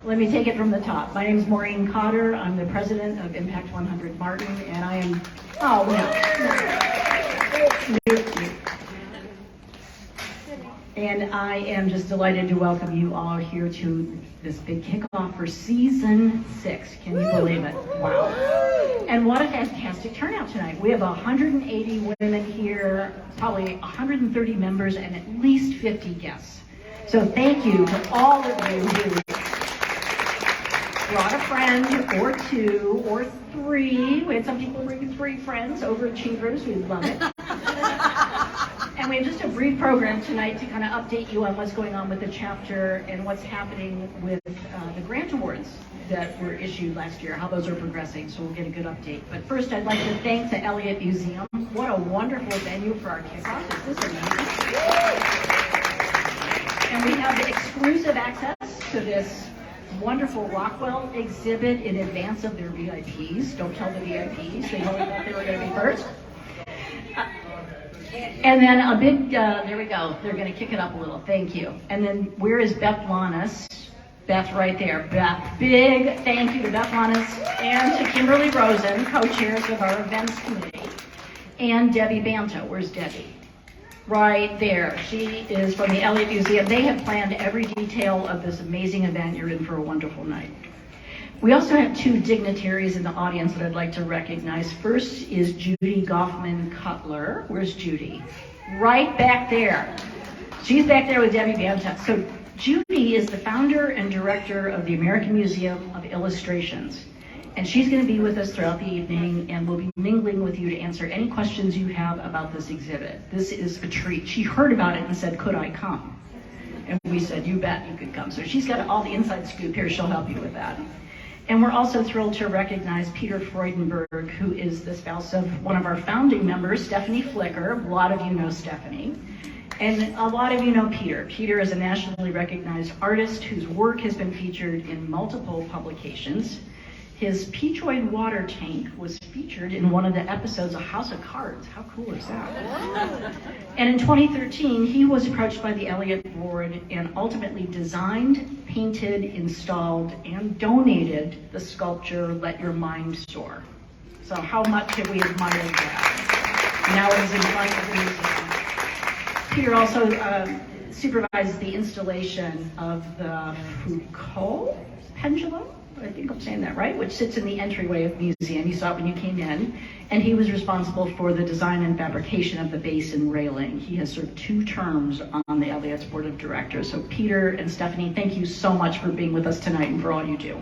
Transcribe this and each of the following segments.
Let me take it from the top. My name is Maureen Cotter. I'm the president of Impact100 Martin, and I am, And I am just delighted to welcome you all here to this big kickoff for season 6. Can you believe it? Wow. And what a fantastic turnout tonight. We have 180 women here, probably 130 members, and at least 50 guests. So thank you to all of you who brought a friend or 2 or 3. We had some people bring 3 friends, overachievers. We love it. And we have just a brief program tonight to kind of update you on what's going on with the chapter and what's happening with the grant awards that were issued last year, how those are progressing, so we'll get a good update. But first, I'd like to thank the Elliott Museum. What a wonderful venue for our kickoff. Is this amazing? And we have exclusive access to this wonderful Rockwell exhibit in advance of their VIPs. Don't tell the VIPs, they only thought they were going to be first. And then a big, there we go, they're going to kick it up a little, thank you. And then where is Beth Lanis? Beth right there. Beth, big thank you to Beth Lanis and to Kimberly Rosen, co-chairs of our events committee. And Debbie Banto, where's Debbie? Right there, she is from the Elliott Museum. They have planned every detail of this amazing event. You're in for a wonderful night. We also have 2 dignitaries in the audience that I'd like to recognize. First is Judy Goffman-Cutler. Where's Judy? Right back there. She's back there with Debbie Banta. So Judy is the founder and director of the American Museum of Illustrations. And she's going to be with us throughout the evening, and we'll be mingling with you to answer any questions you have about this exhibit. This is a treat. She heard about it and said, could I come? And we said, you bet you could come. So she's got all the inside scoop here. She'll help you with that. And we're also thrilled to recognize Peter Freudenberg, who is the spouse of one of our founding members, Stephanie Flicker. A lot of you know Stephanie. And a lot of you know Peter. Peter is a nationally recognized artist whose work has been featured in multiple publications. His Peachoid water tank was featured in one of the episodes of House of Cards. How cool is that? And in 2013, he was approached by the Elliott Board and ultimately designed, painted, installed, and donated the sculpture, Let Your Mind Soar. So how much have we admired that? Now it is in front of the museum. Peter also supervises the installation of the Foucault pendulum. I think I'm saying that right, which sits in the entryway of the museum. You saw it when you came in. And he was responsible for the design and fabrication of the base and railing. He has served 2 terms on the Elliott's board of directors. So Peter and Stephanie, thank you so much for being with us tonight and for all you do.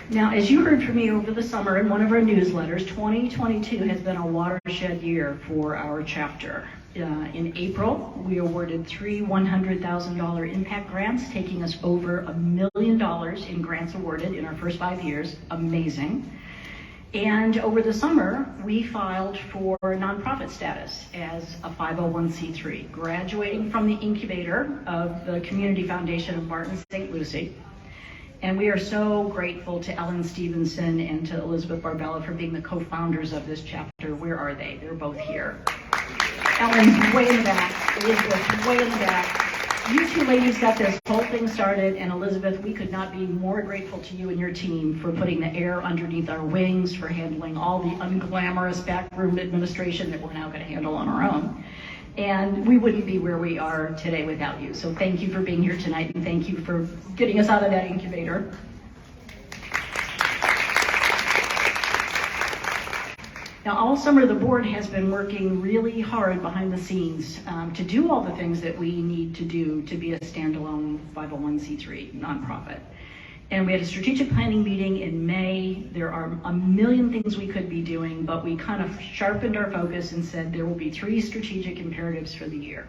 Now, as you heard from me over the summer in one of our newsletters, 2022 has been a watershed year for our chapter. In April, we awarded 3 $100,000 impact grants, taking us over $1 million in grants awarded in our first 5 years. Amazing. And over the summer, we filed for nonprofit status as a 501c3, graduating from the incubator of the Community Foundation of Barton St. Lucie. And we are so grateful to Ellen Stevenson and to Elizabeth Barbella for being the co-founders of this chapter. Where are they? They're both here. Ellen's way in the back, Elizabeth's way in the back. You 2 ladies got this whole thing started, and Elizabeth, we could not be more grateful to you and your team for putting the air underneath our wings, for handling all the unglamorous backroom administration that we're now going to handle on our own. And we wouldn't be where we are today without you. So thank you for being here tonight, and thank you for getting us out of that incubator. Now, all summer, the board has been working really hard behind the scenes to do all the things that we need to do to be a standalone 501c3 nonprofit. And we had a strategic planning meeting in May. There are a million things we could be doing, but we kind of sharpened our focus and said there will be 3 strategic imperatives for the year.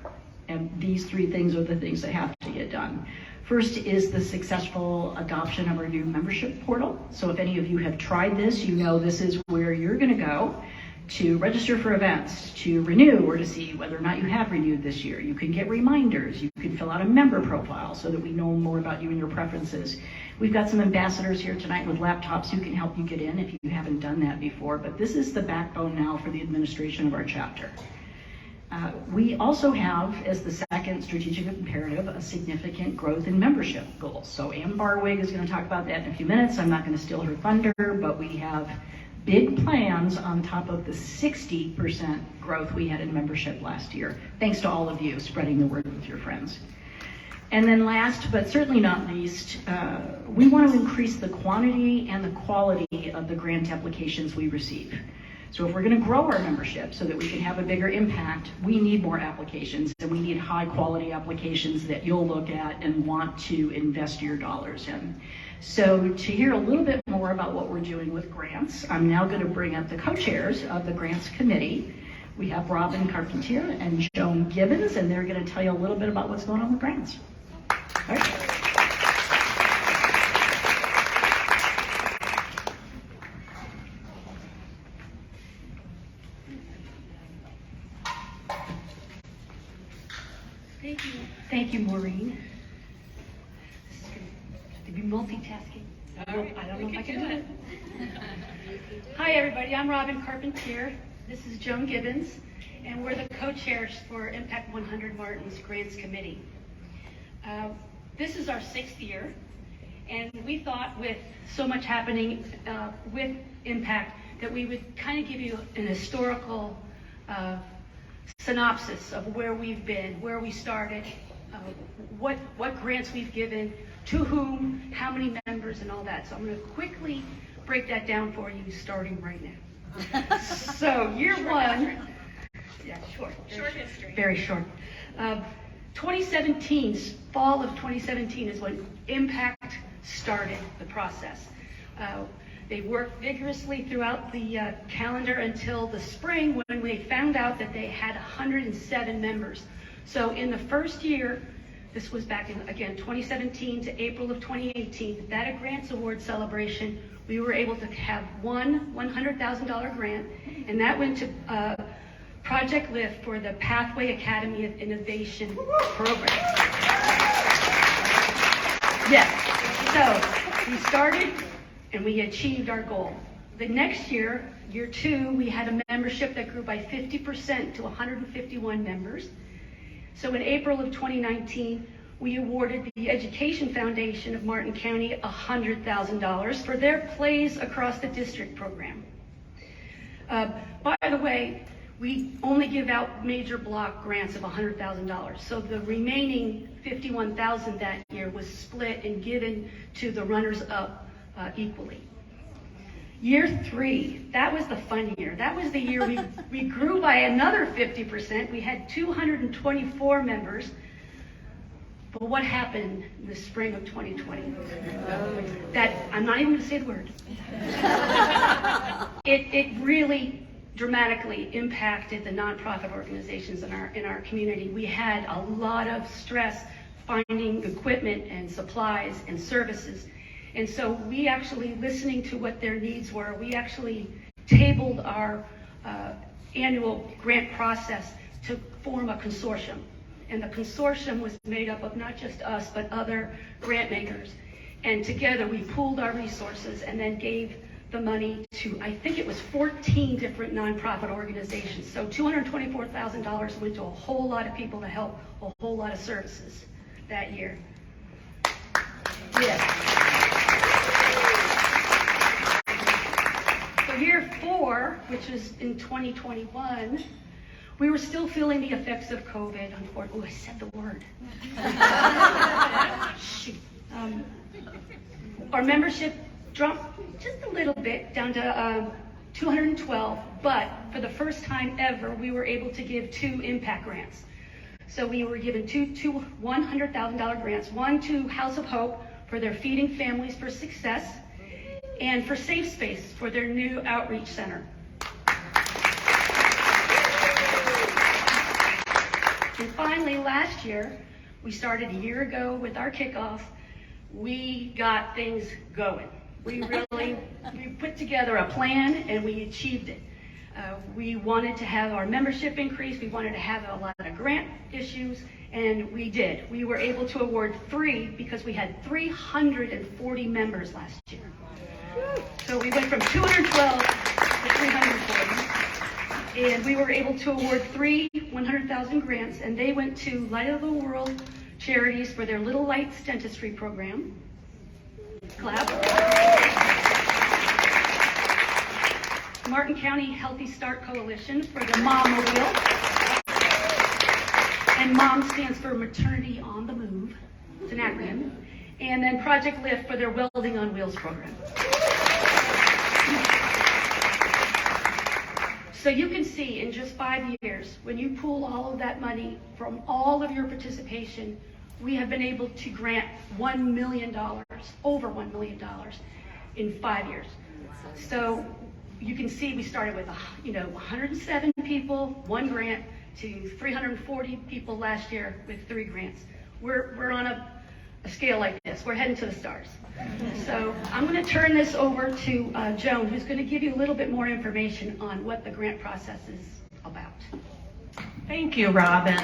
And these 3 things are the things that have to get done. First is the successful adoption of our new membership portal. So if any of you have tried this, you know this is where you're going to go to register for events, to renew, or to see whether or not you have renewed this year. You can get reminders. You can fill out a member profile so that we know more about you and your preferences. We've got some ambassadors here tonight with laptops who can help you get in if you haven't done that before. But this is the backbone now for the administration of our chapter. We also have, as the second strategic imperative, a significant growth in membership goals. So Ann Barwig is going to talk about that in a few minutes. I'm not going to steal her thunder, but we have big plans on top of the 60% growth we had in membership last year, thanks to all of you spreading the word with your friends. And then last, but certainly not least, we want to increase the quantity and the quality of the grant applications we receive. So if we're going to grow our membership so that we can have a bigger impact, we need more applications, and we need high quality applications that you'll look at and want to invest your dollars in. So to hear a little bit more about what we're doing with grants, I'm now going to bring up the co-chairs of the grants committee. We have Robin Carpentier and Joan Gibbons, and they're going to tell you a little bit about what's going on with grants. All right. Thank you, Maureen. This is going to be multitasking. I don't know if I can do it. Hi, everybody. I'm Robin Carpentier. This is Joan Gibbons, and we're the co-chairs for Impact100 Martin's Grants Committee. This is our 6th year, and we thought with so much happening with Impact that we would kind of give you an historical synopsis of where we've been, where we started, what grants we've given, to whom, how many members, and all that. So I'm going to quickly break that down for you, starting right now. So year one, yeah, short history, very short. 2017, fall of 2017 is when Impact started the process. They worked vigorously throughout the calendar until the spring when they found out that they had 107 members. So in the first year, this was back in, again, 2017 to April of 2018, that grants award celebration, we were able to have one $100,000 grant, and that went to Project Lift for the Pathway Academy of Innovation program. Yes, so we started and we achieved our goal. The next year, year two, we had a membership that grew by 50% to 151 members. So in April of 2019, we awarded the Education Foundation of Martin County $100,000 for their Plays Across the District program. By the way, we only give out major block grants of $100,000. So the remaining $51,000 that year was split and given to the runners-up equally. Year three, that was the fun year. That was the year we grew by another 50%. We had 224 members. But what happened in the spring of 2020? That, I'm not even going to say the word. It really dramatically impacted the nonprofit organizations in our community. We had a lot of stress finding equipment and supplies and services. And so we actually, listening to what their needs were, we actually tabled our annual grant process to form a consortium. And the consortium was made up of not just us, but other grant makers. And together we pooled our resources and then gave the money to, I think it was 14 different nonprofit organizations. So $224,000 went to a whole lot of people to help a whole lot of services that year. Yes. So year four, which was in 2021, we were still feeling the effects of COVID. Oh, I said the word. Shoot. Our membership dropped just a little bit down to 212, but for the first time ever, we were able to give 2 impact grants. So we were given two $100,000 grants, one to House of Hope for their Feeding Families for Success, and for Safe Space for their new outreach center. And finally, last year, we started a year ago with our kickoff. We got things going. We put together a plan and we achieved it. We wanted to have our membership increase. We wanted to have a lot of grant issues, and we did. We were able to award 3 because we had 340 members last year. So we went from 212 to 340. And we were able to award 3 100,000 grants, and they went to Light of the World charities for their Little Lights dentistry program. Clap. Martin County Healthy Start Coalition for the Mom-Mobile. And MOM stands for Maternity on the Move. It's an acronym. And then Project Lift for their Welding on Wheels program. So you can see in just 5 years, when you pool all of that money from all of your participation, we have been able to grant $1 million, over $1 million in 5 years. So you can see we started with 107 people, 1 grant, to 340 people last year with 3 grants. We're on a scale like this. We're heading to the stars. So I'm going to turn this over to Joan, who's going to give you a little bit more information on what the grant process is about. Thank you, Robin.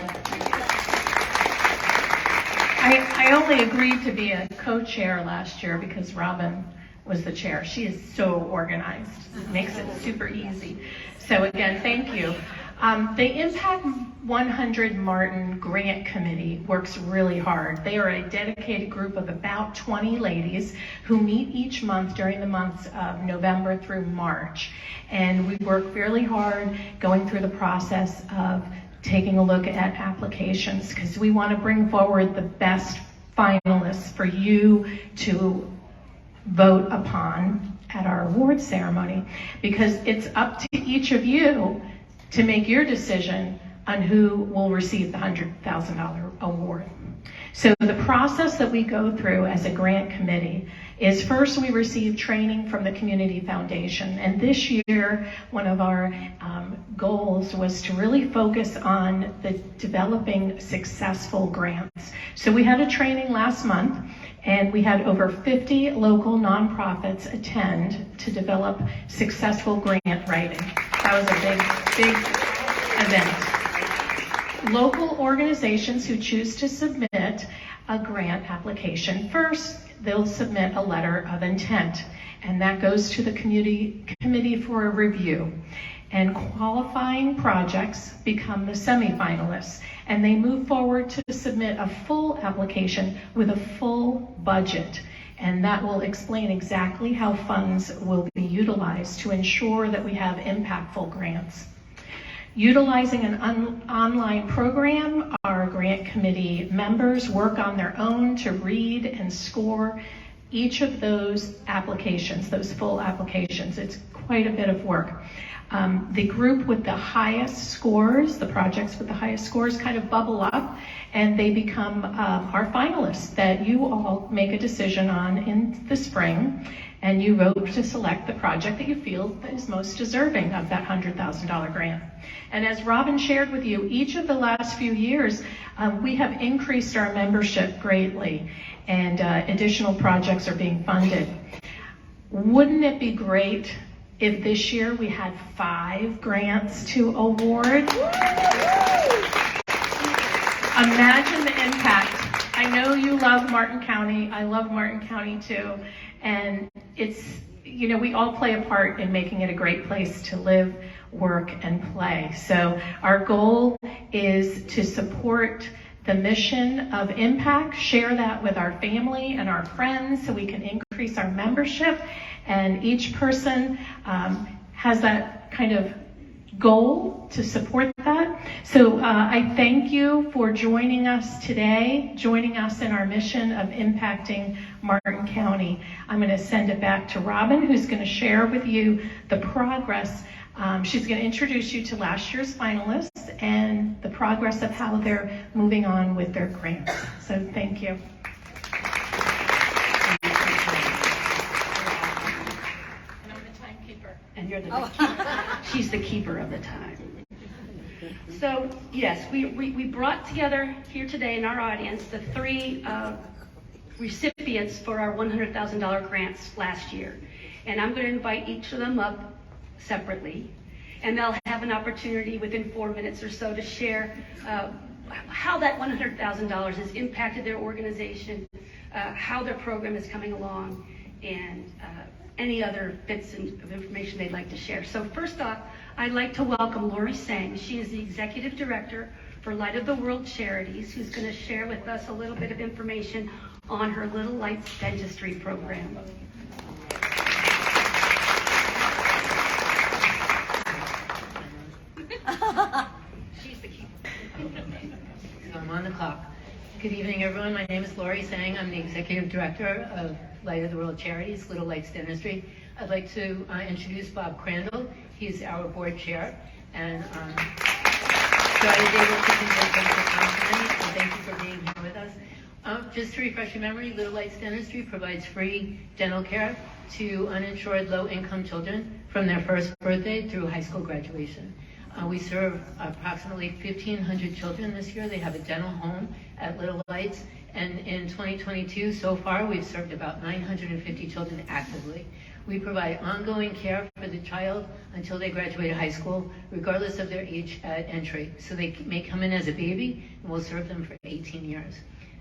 I only agreed to be a co-chair last year because Robin was the chair. She is so organized. It makes it super easy. So again, thank you. The Impact100 Martin Grant Committee works really hard. They are a dedicated group of about 20 ladies who meet each month during the months of November through March. And we work fairly hard going through the process of taking a look at applications because we want to bring forward the best finalists for you to vote upon at our award ceremony, because it's up to each of you to make your decision on who will receive the $100,000 award. So the process that we go through as a grant committee is, first we receive training from the Community Foundation. And this year, one of our goals was to really focus on the developing successful grants. So we had a training last month, and we had over 50 local nonprofits attend to develop successful grant writing. That was a big event. Local organizations who choose to submit a grant application, first they'll submit a letter of intent, and that goes to the committee for a review. And qualifying projects become the semifinalists, and they move forward to submit a full application with a full budget. And that will explain exactly how funds will be utilized to ensure that we have impactful grants. Utilizing an online program, our grant committee members work on their own to read and score each of those applications, those full applications. It's quite a bit of work. The group with the highest scores, the projects with the highest scores, kind of bubble up, and they become our finalists that you all make a decision on in the spring, and you vote to select the project that you feel that is most deserving of that $100,000 grant. And as Robin shared with you, each of the last few years, we have increased our membership greatly, and additional projects are being funded. Wouldn't it be great if this year we had 5 grants to award? Imagine the impact. I know you love Martin County. I love Martin County too. And it's, we all play a part in making it a great place to live, work, and play. So our goal is to support the mission of Impact, share that with our family and our friends so we can increase our membership, and each person has that kind of goal to support that. So I thank you for joining us today, joining us in our mission of impacting Martin County. I'm going to send it back to Robin, who's going to share with you the progress. She's going to introduce you to last year's finalists and the progress of how they're moving on with their grants. So thank you. And I'm the timekeeper. And you're the she's the keeper of the time. So yes, we brought together here today in our audience the 3 recipients for our $100,000 grants last year. And I'm going to invite each of them up separately, and they'll have an opportunity within 4 minutes or so to share how that $100,000 has impacted their organization, how their program is coming along, and any other bits of information they'd like to share. So first off, I'd like to welcome Lori Sang. She is the Executive Director for Light of the World Charities, who's going to share with us a little bit of information on her Little Lights Dentistry program. She's the key. So I'm on the clock. Good evening, everyone. My name is Lori Sang. I'm the Executive Director of Light of the World Charities, Little Lights Dentistry. I'd like to introduce Bob Crandall. He's our board chair, and so I was able to convince him to come tonight, so thank you for being here with us. Just to refresh your memory, Little Lights Dentistry provides free dental care to uninsured low-income children from their first birthday through high school graduation. We serve approximately 1,500 children this year. They have a dental home at Little Lights, and in 2022, so far, we've served about 950 children actively. We provide ongoing care for the child until they graduate high school, regardless of their age at entry. So they may come in as a baby, and we'll serve them for 18 years.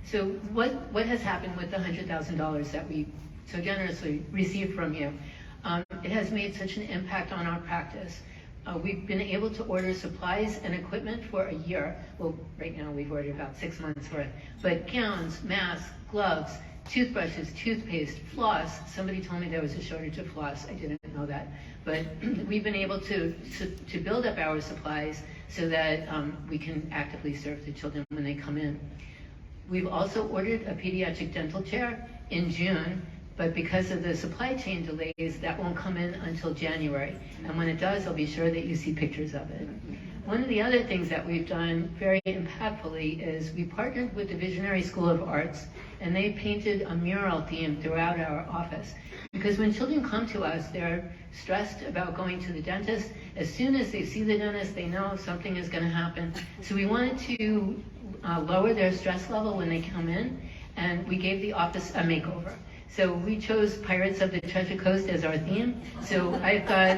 So what has happened with the $100,000 that we so generously received from you? It has made such an impact on our practice. We've been able to order supplies and equipment for a year. Well, right now we've ordered about 6 months worth. But gowns, masks, gloves, toothbrushes, toothpaste, floss. Somebody told me there was a shortage of floss. I didn't know that. But we've been able to build up our supplies so that we can actively serve the children when they come in. We've also ordered a pediatric dental chair in June, but because of the supply chain delays, that won't come in until January. And when it does, I'll be sure that you see pictures of it. One of the other things that we've done very impactfully is we partnered with the Visionary School of Arts, and they painted a mural theme throughout our office. Because when children come to us, they're stressed about going to the dentist. As soon as they see the dentist, they know something is going to happen. So we wanted to lower their stress level when they come in, and we gave the office a makeover. So we chose Pirates of the Treasure Coast as our theme. So I've got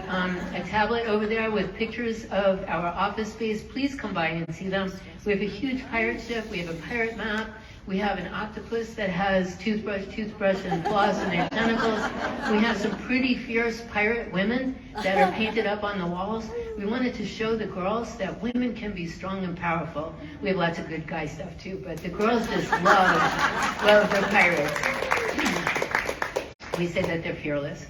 a tablet over there with pictures of our office space. Please come by and see them. We have a huge pirate ship. We have a pirate map. We have an octopus that has toothbrush, and floss in their tentacles. We have some pretty fierce pirate women that are painted up on the walls. We wanted to show the girls that women can be strong and powerful. We have lots of good guy stuff too, but the girls just love their pirates. We say that they're fearless.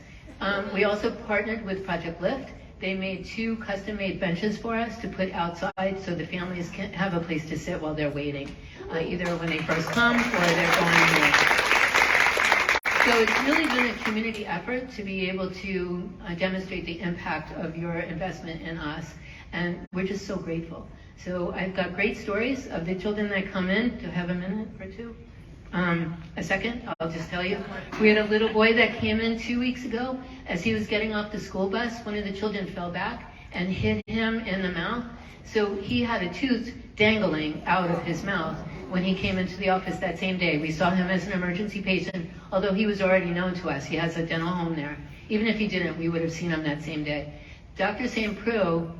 We also partnered with Project Lift. They made 2 custom-made benches for us to put outside so the families can have a place to sit while they're waiting, either when they first come or they're going in. So it's really been a community effort to be able to demonstrate the impact of your investment in us, and we're just so grateful. So I've got great stories of the children that come in. Do I have a minute or two? A second, I'll just tell you. We had a little boy that came in 2 weeks ago. As he was getting off the school bus, one of the children fell back and hit him in the mouth. So he had a tooth dangling out of his mouth when he came into the office that same day. We saw him as an emergency patient, although he was already known to us. He has a dental home there. Even if he didn't, we would have seen him that same day. Dr. St. Preux,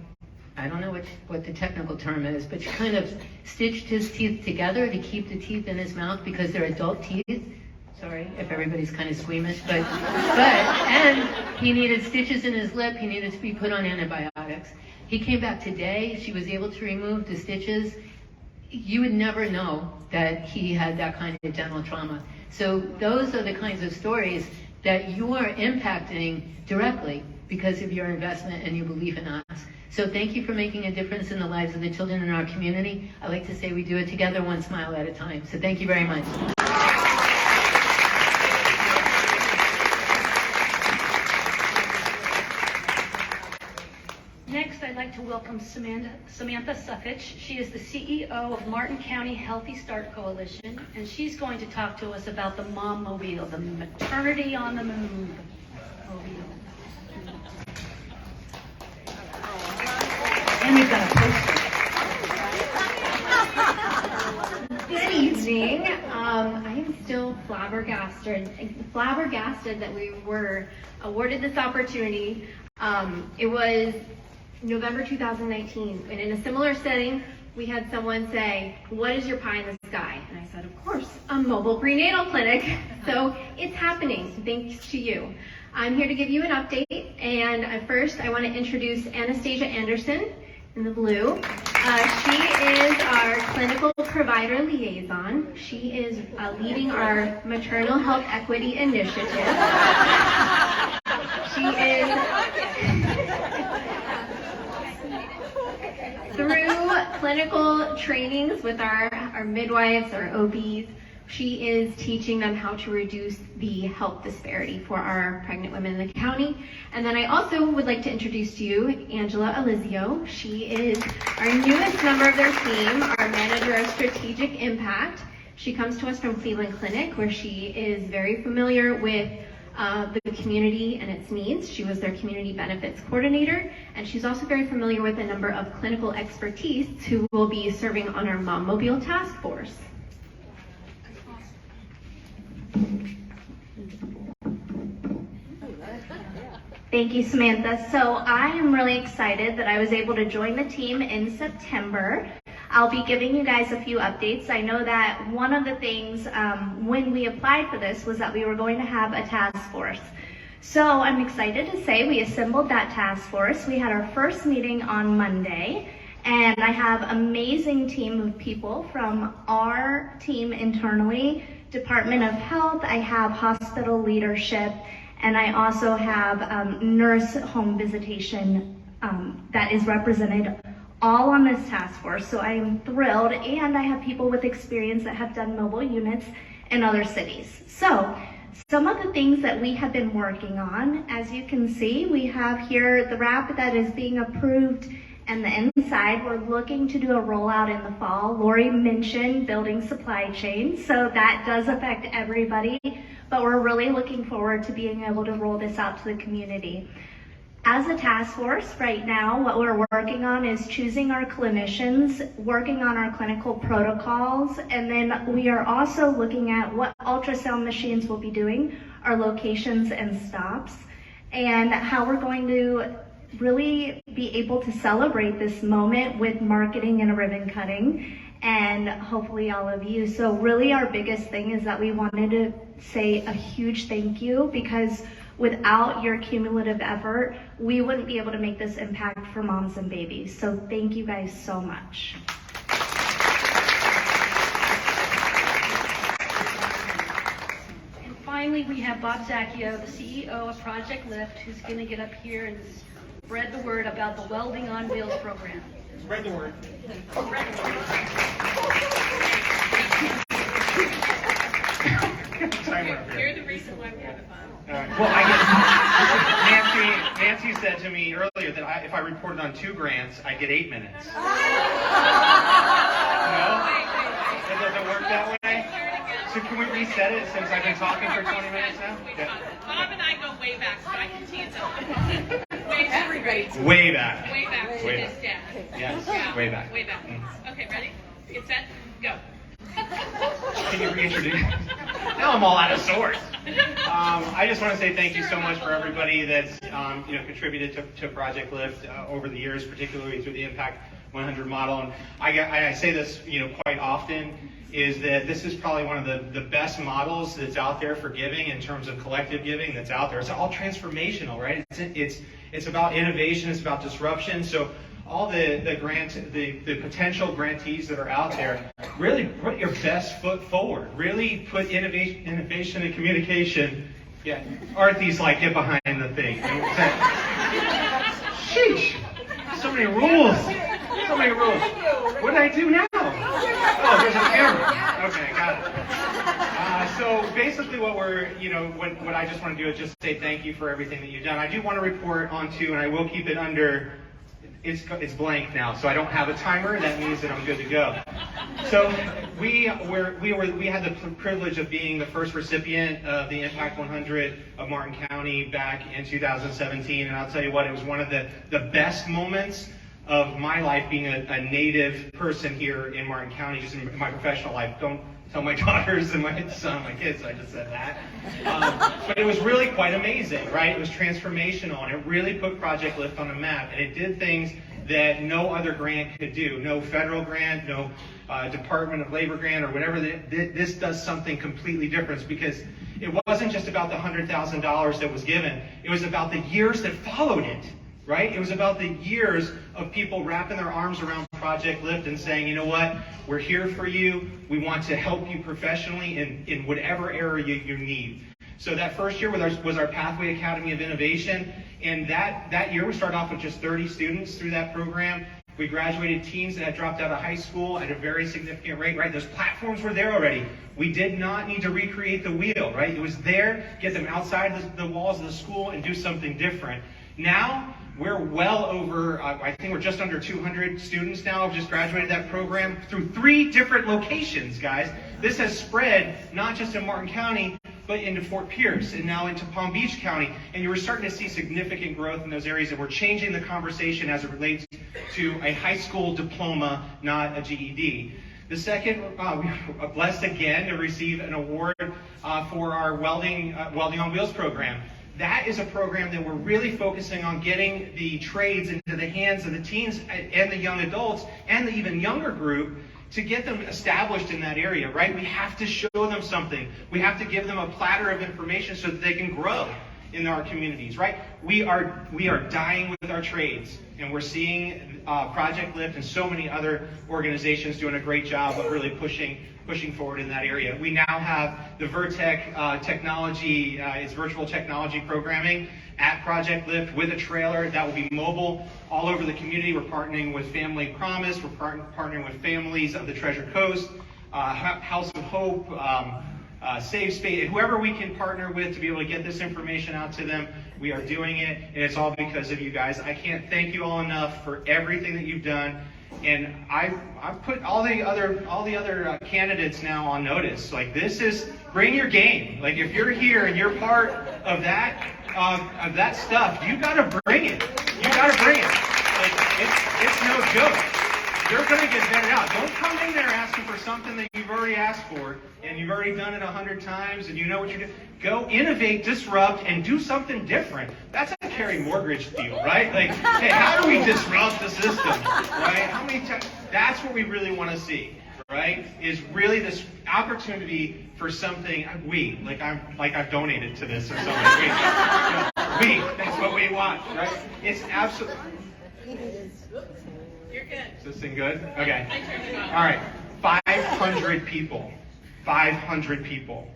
I don't know what the technical term is, but she kind of stitched his teeth together to keep the teeth in his mouth because they're adult teeth. Sorry if everybody's kind of squeamish, and he needed stitches in his lip. He needed to be put on antibiotics. He came back today. She was able to remove the stitches. You would never know that he had that kind of dental trauma. So those are the kinds of stories that you are impacting directly because of your investment and your belief in us. So thank you for making a difference in the lives of the children in our community. I like to say we do it together, one smile at a time. So thank you very much. Next, I'd like to welcome Samantha Suffich. She is the CEO of Martin County Healthy Start Coalition, and she's going to talk to us about the Mom Mobile, the Maternity on the Move Mobile. And we've got a poster. Good evening. I'm still flabbergasted that we were awarded this opportunity. It was November 2019, and in a similar setting, we had someone say, "What is your pie in the sky?" And I said, "Of course, a mobile prenatal clinic." So it's happening, thanks to you. I'm here to give you an update And first, I want to introduce Anastasia Anderson in the blue. She is our clinical provider liaison. She is leading our maternal health equity initiative. She is through clinical trainings with our midwives, our OBs. She is teaching them how to reduce the health disparity for our pregnant women in the county. And then I also would like to introduce to you Angela Elizio. She is our newest member of their team, our manager of strategic impact. She comes to us from Cleveland Clinic, where she is very familiar with the community and its needs. She was their community benefits coordinator, and she's also very familiar with a number of clinical expertise who will be serving on our Mom Mobile task force. Thank you, Samantha. So I am really excited that I was able to join the team in September. I'll be giving you guys a few updates. I know that one of the things when we applied for this was that we were going to have a task force. So I'm excited to say we assembled that task force. We had our first meeting on Monday, and I have an amazing team of people from our team internally, Department of Health, I have hospital leadership, and I also have nurse home visitation that is represented all on this task force. So I am thrilled, and I have people with experience that have done mobile units in other cities. So some of the things that we have been working on, as you can see, we have here the wrap that is being approved, and the inside, we're looking to do a rollout in the fall. Lori mentioned building supply chain, so that does affect everybody, but we're really looking forward to being able to roll this out to the community. As a task force right now, what we're working on is choosing our clinicians, working on our clinical protocols, and then we are also looking at what ultrasound machines we'll be doing, our locations and stops, and how we're going to really be able to celebrate this moment with marketing and a ribbon cutting, and hopefully all of you. So really our biggest thing is that we wanted to say a huge thank you, because without your cumulative effort, we wouldn't be able to make this impact for moms and babies. So thank you guys so much. And finally, we have Bob Zacchio, the CEO of Project Lift, who's going to get up here and spread the word about the Welding on Wheels program. Spread the word. You're the reason why we're the fun. Well, Nancy said to me earlier that if I reported on 2 grants, I'd get 8 minutes. No? It doesn't work that way? So can we reset it since I've been talking for 20 minutes now? Okay. Bob and I go way back, so I can tease him. Way back. Way back to his dad. Yes, Yeah, way back. Way back. Okay, ready? Get set, go. Can you reintroduce? Now I'm all out of sorts. I just want to say thank you so much for everybody that's contributed to Project Lift over the years, particularly through the Impact100 model. And I say this quite often, is that this is probably one of the best models that's out there for giving in terms of collective giving that's out there. It's all transformational, right? It's about innovation, it's about disruption. So all the potential grantees that are out there, really put your best foot forward. Really put innovation and communication. Yeah, Arthy's like, get behind the thing. Sheesh, so many rules. So many rules. What did I do now? Oh, there's a camera. Okay, got it. So basically what what I just want to do is just say thank you for everything that you've done. I do want to report on 2, and I will keep it under, it's blank now, so I don't have a timer. That means that I'm good to go. So we had the privilege of being the first recipient of the Impact100 of Martin County back in 2017, and I'll tell you what, it was one of the best moments of my life being a native person here in Martin County, just in my professional life. Don't tell my daughters and my son, my kids, I just said that. But it was really quite amazing, right? It was transformational, and it really put Project Lift on the map, and it did things that no other grant could do. No federal grant, no Department of Labor grant, or whatever. This does something completely different, because it wasn't just about the $100,000 that was given. It was about the years that followed it, right? It was about the years of people wrapping their arms around Project Lift and saying, you know what, we're here for you. We want to help you professionally in whatever area you need. So that first year was our Pathway Academy of Innovation. And that year we started off with just 30 students through that program. We graduated teens that had dropped out of high school at a very significant rate, right? Those platforms were there already. We did not need to recreate the wheel, right? It was there, get them outside the walls of the school and do something different. Now, we're well over, I think we're just under 200 students now have just graduated that program through 3 different locations, guys. This has spread not just in Martin County, but into Fort Pierce and now into Palm Beach County. And you're starting to see significant growth in those areas, and we're changing the conversation as it relates to a high school diploma, not a GED. The second, we were blessed again to receive an award for our Welding on Wheels program. That is a program that we're really focusing on getting the trades into the hands of the teens and the young adults and the even younger group to get them established in that area, right? We have to show them something. We have to give them a platter of information so that they can grow in our communities, right? We are dying with our trades, and we're seeing Project Lift and so many other organizations doing a great job of really pushing forward in that area. We now have the Vertec technology, it's virtual technology programming at Project Lift with a trailer that will be mobile all over the community. We're partnering with Family Promise, we're partnering with families of the Treasure Coast, House of Hope, Save Space, whoever we can partner with to be able to get this information out to them. We are doing it, and it's all because of you guys. I can't thank you all enough for everything that you've done. And I've put all the other candidates now on notice. Like, this is, bring your game. Like, if you're here and you're part of that stuff, you gotta bring it. You gotta bring it. Like, it's no joke. You're gonna get vetted out. Don't come in there asking for something that you've already asked for and you've already done it 100 times and you know what you're doing. Go innovate, disrupt, and do something different. That's a Carrie Morgridge deal, right? Like, hey, how do we disrupt the system, right? How many times? That's what we really want to see, right? Is really this opportunity for something. I've donated to this or something. That's what we want, right? It's absolutely. You're good. Is this thing good? Okay. I turned it off. All right. 500 people. 500 people.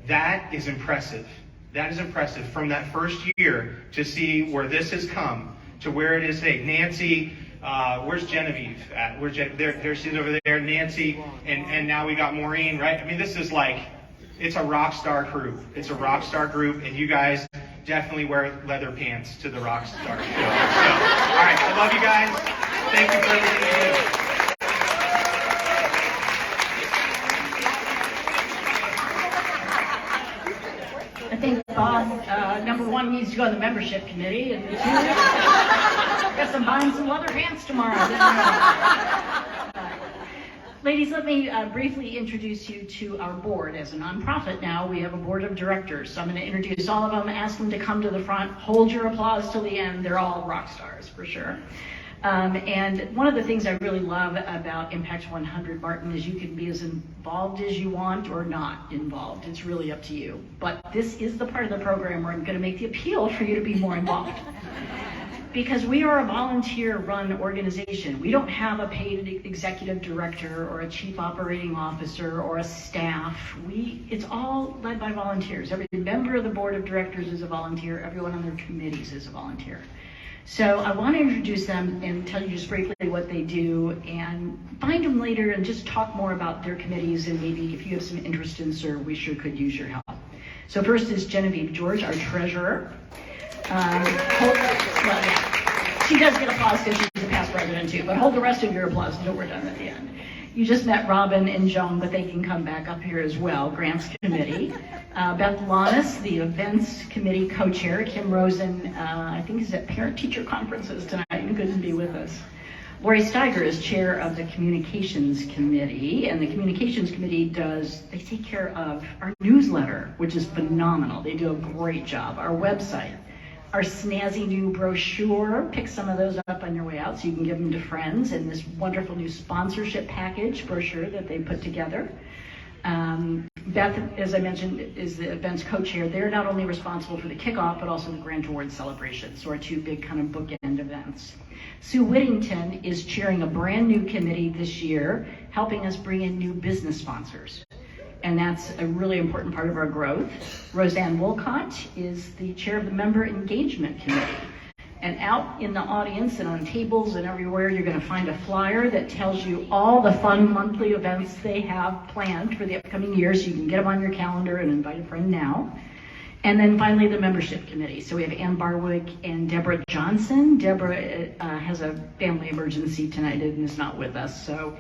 That is impressive. That is impressive. From that first year to see where this has come to where it is today. Nancy, where's Genevieve at? There she's over there. Nancy, and now we got Maureen, right? I mean, this is like, it's a rock star crew. It's a rock star group, and you guys definitely wear leather pants to the rock star show. So, all right, I love you guys. Thank you for everything you do. I think Bob, number 1, needs to go to the membership committee, and 2, guess I'm buying some leather pants tomorrow. Ladies, let me briefly introduce you to our board. As a nonprofit now, we have a board of directors. So I'm going to introduce all of them, ask them to come to the front, hold your applause till the end. They're all rock stars, for sure. And one of the things I really love about Impact100 Martin is you can be as involved as you want or not involved. It's really up to you. But this is the part of the program where I'm going to make the appeal for you to be more involved. Because we are a volunteer-run organization. We don't have a paid executive director or a chief operating officer or a staff. It's all led by volunteers. Every member of the board of directors is a volunteer. Everyone on their committees is a volunteer. So I want to introduce them and tell you just briefly what they do, and find them later and just talk more about their committees, and maybe if you have some interest in CERB, we sure could use your help. So first is Genevieve George, our treasurer. She does get applause because she's a past president too, but hold the rest of your applause until we're done at the end. You just met Robin and Joan, but they can come back up here as well. Grants Committee. Beth Lannis, the Events Committee co-chair. Kim Rosen, I think is at Parent-Teacher Conferences tonight and couldn't be with us. Lori Steiger is chair of the Communications Committee, and the Communications Committee they take care of our newsletter, which is phenomenal. They do a great job. Our website, our snazzy new brochure, pick some of those up on your way out so you can give them to friends, and this wonderful new sponsorship package brochure that they put together. Beth, as I mentioned, is the event's co-chair. They're not only responsible for the kickoff, but also the Grand Award celebration, so our two big kind of bookend events. Sue Whittington is chairing a brand new committee this year, helping us bring in new business sponsors. And that's a really important part of our growth. Roseanne Wolcott is the chair of the Member Engagement Committee. And out in the audience and on tables and everywhere, you're going to find a flyer that tells you all the fun monthly events they have planned for the upcoming year, so you can get them on your calendar and invite a friend now. And then finally, the membership committee. So we have Ann Barwick and Deborah Johnson. Deborah has a family emergency tonight and is not with us. So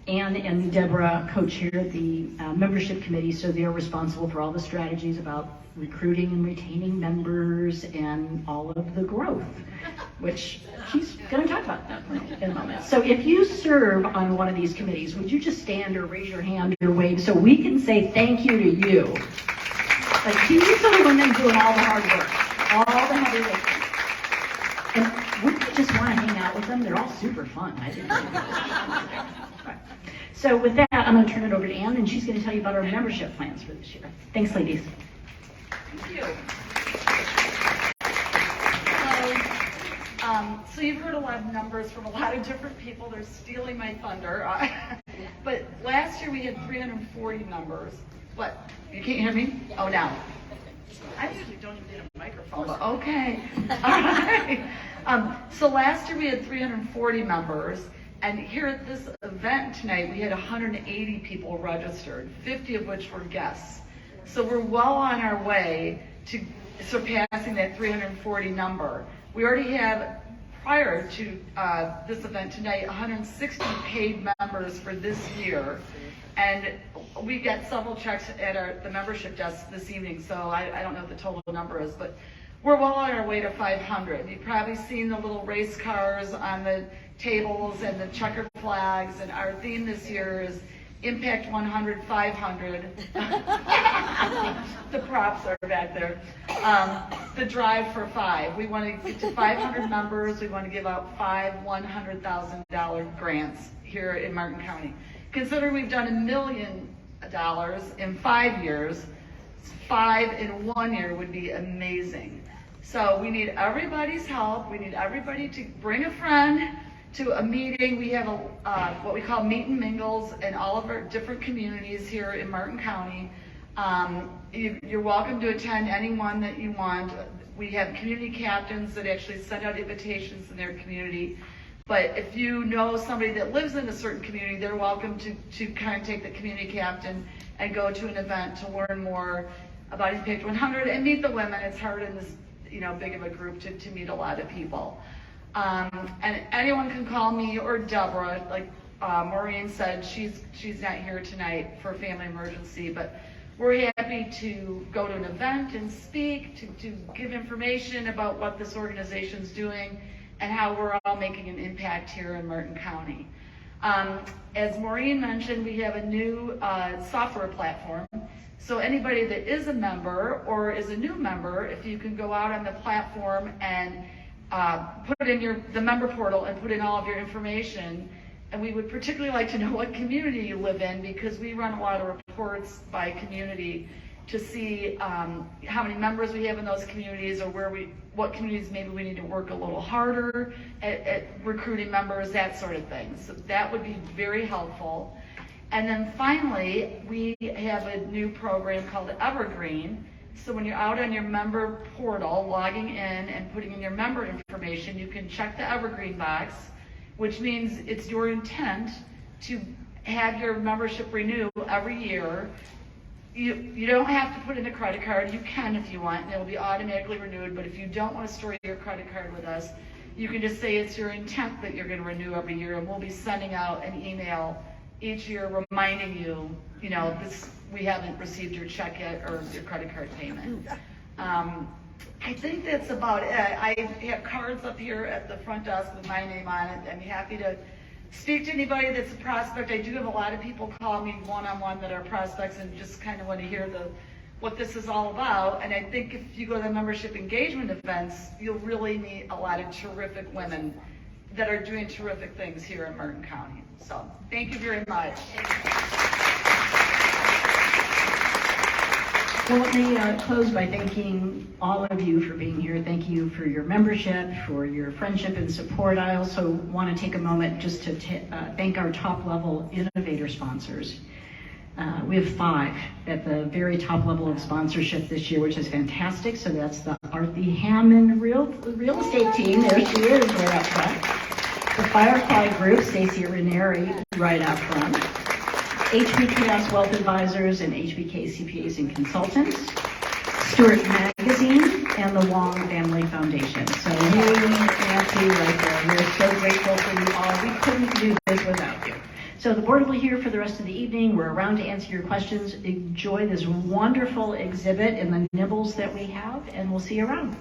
Ann and Deborah co-chair the membership committee, so they are responsible for all the strategies about recruiting and retaining members and all of the growth, which she's going to talk about that in a moment. So if you serve on one of these committees, would you just stand or raise your hand or wave so we can say thank you to you? Like, these are the women doing all the hard work, all the heavy lifting. And wouldn't you just want to hang out with them? They're all super fun. I think. So with that, I'm going to turn it over to Ann, and she's going to tell you about our membership plans for this year. Thanks, ladies. Thank you. So you've heard a lot of numbers from a lot of different people. They're stealing my thunder. But last year we had 340 members. What? You can't hear me? Oh, now. I usually don't even need a microphone, but okay. All right. So last year we had 340 members. And here at this event tonight, we had 180 people registered, 50 of which were guests. So we're well on our way to surpassing that 340 number. We already have, prior to this event tonight, 160 paid members for this year. And we got several checks at the membership desk this evening, so I don't know what the total number is, but we're well on our way to 500. You've probably seen the little race cars on the tables and the checkered flags, and our theme this year is Impact100 500. The props are back there. The drive for 5. We want to get to 500 members. We want to give out 5 $100,000 grants here in Martin County. Considering we've done $1 million in 5 years, 5 in 1 year would be amazing. So we need everybody's help. We need everybody to bring a friend to a meeting. We have what we call meet and mingles in all of our different communities here in Martin County. You're welcome to attend any one that you want. We have community captains that actually send out invitations in their community. But if you know somebody that lives in a certain community, they're welcome to contact the community captain and go to an event to learn more about Impact100 and meet the women. It's hard in this big of a group to meet a lot of people. And anyone can call me or Deborah. Like Maureen said, she's not here tonight for a family emergency, but we're happy to go to an event and speak, to give information about what this organization's doing and how we're all making an impact here in Martin County. As Maureen mentioned, we have a new software platform. So anybody that is a member or is a new member, if you can go out on the platform and put in the member portal and put in all of your information. And we would particularly like to know what community you live in, because we run a lot of reports by community to see how many members we have in those communities, or what communities maybe we need to work a little harder at recruiting members, that sort of thing. So that would be very helpful. And then finally, we have a new program called Evergreen. So when you're out on your member portal, logging in and putting in your member information, you can check the Evergreen box, which means it's your intent to have your membership renew every year. You don't have to put in a credit card. You can if you want, and it will be automatically renewed. But if you don't want to store your credit card with us, you can just say it's your intent that you're going to renew every year, and we'll be sending out an email each year reminding you, we haven't received your check yet or your credit card payment. I think that's about it. I have cards up here at the front desk with my name on it. I'm happy to speak to anybody that's a prospect. I do have a lot of people call me one-on-one that are prospects and just kind of want to hear what this is all about. And I think if you go to the membership engagement events, you'll really meet a lot of terrific women that are doing terrific things here in Martin County. So thank you very much. Well, let me close by thanking all of you for being here. Thank you for your membership, for your friendship and support. I also want to take a moment just to thank our top-level innovator sponsors. We have 5 at the very top level of sponsorship this year, which is fantastic. So that's the Arthie Hammond real estate team. There she is, right up front. The Firefly Group, Stacey Ranieri, right up front. HBKS Wealth Advisors and HBK CPAs and Consultants, Stewart Magazine, and the Wong Family Foundation. So you, Nancy, right there, we're so grateful for you all. We couldn't do this without you. So the board will be here for the rest of the evening. We're around to answer your questions. Enjoy this wonderful exhibit and the nibbles that we have, and we'll see you around.